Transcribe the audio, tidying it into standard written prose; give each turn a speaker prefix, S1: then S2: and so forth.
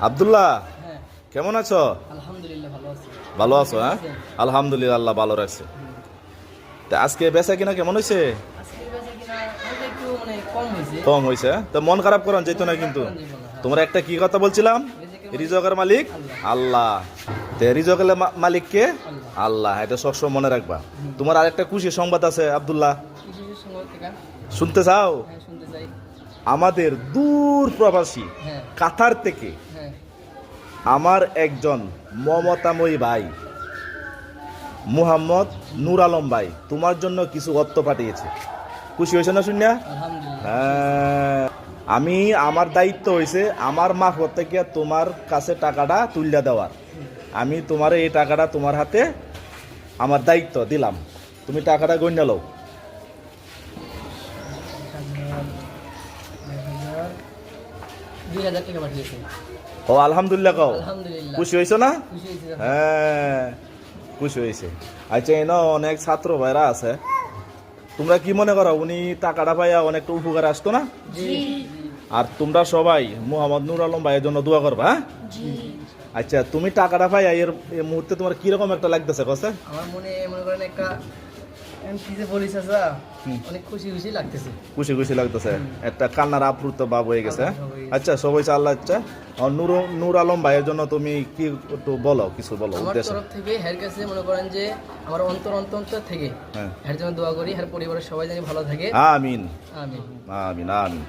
S1: আব্দুল্লাহ,
S2: হ্যাঁ,
S1: কেমন আছো?
S2: আলহামদুলিল্লাহ ভালো আছি।
S1: ভালো আছো? হ্যাঁ, আলহামদুলিল্লাহ, আল্লাহ ভালো রাখছে। তা আজকে বেচা কিনা কেমন হয়েছে?
S2: আজকের বেচাকেনা হালকা একটু মানে কম হয়েছে।
S1: কম হয়েছে? তো মন খারাপ করান যেত না কিন্তু। তোমরা একটা কি কথা বলছিলাম? রিজকের মালিক আল্লাহ। তে রিজকের মালিক কে? আল্লাহ। এটা সবসময় মনে রাখবা। তোমার আরেকটা খুশি সংবাদ আছে আব্দুল্লাহ,
S2: কিসের সঙ্গে থেকে?
S1: শুনতে চাও?
S2: হ্যাঁ, শুনতে চাই।
S1: আমাদের দূর প্রবাসী
S2: হ্যাঁ,
S1: কাতার থেকে
S2: হ্যাঁ,
S1: আমার একজন মমতাময়ী ভাই মুহাম্মদ নূর আলম ভাই তোমার জন্য কিছু অর্থ পাঠিয়েছে। খুশি হয়েছে না শুনিয়া?
S2: আলহামদুলিল্লাহ।
S1: হ্যাঁ, আমি আমার দায়িত্ব হয়েছে আমার মারফত থেকে তোমার কাছে টাকাটা তুলিয়া দেওয়ার। আমি তোমার এই টাকাটা তোমার হাতে আমার দায়িত্ব দিলাম, তুমি টাকাটা গণ্য লও।
S2: 2000 টাকা পাঠিয়েছে।
S1: ও আলহামদুলিল্লাহ কও।
S2: আলহামদুলিল্লাহ।
S1: খুশি হয়েছো না?
S2: খুশি হয়েছি।
S1: হ্যাঁ, খুশি হয়েছে। আচ্ছা, এনে অনেক ছাত্র ভাইরা আছে, তোমরা কি মনে করো উনি টাকাটা পাইয়া অনেকটা উপকার আসতো না?
S2: জি,
S1: আর তোমরা সবাই মোহাম্মদ নূর আলম ভাইয়ের জন্য দোয়া করবা, হ্যাঁ? আচ্ছা, তুমি টাকাটা পাইয়া এই মুহূর্তে তোমার কিরকম একটা লাগতেছে কসে?
S2: আমার মনে করেন একটা কি যে বলিস চাচা, অনেক খুশি খুশি লাগতেছে।
S1: খুশি খুশি লাগতেছে, একটা কান্নার আপ্লুত ভাব হয়ে গেছে, হ্যাঁ?
S2: হয়ে গেছে।
S1: আচ্ছা, সবাই আল্লাহ। আচ্ছা, আর নূর আলম ভাইয়ের জন্য তুমি কি একটু বলো, কিছু বলো
S2: আমার
S1: উদ্দেশ্য।
S2: তরফ থেকে হের কাছে মনে করেন যে আমার অন্তর থেকে
S1: হ্যাঁ,
S2: হের জন্য দোয়া করি, হের পরিবারের সবাই যেন ভালো থাকে।
S1: আমিন
S2: আমিন।
S1: আমিন আমিন।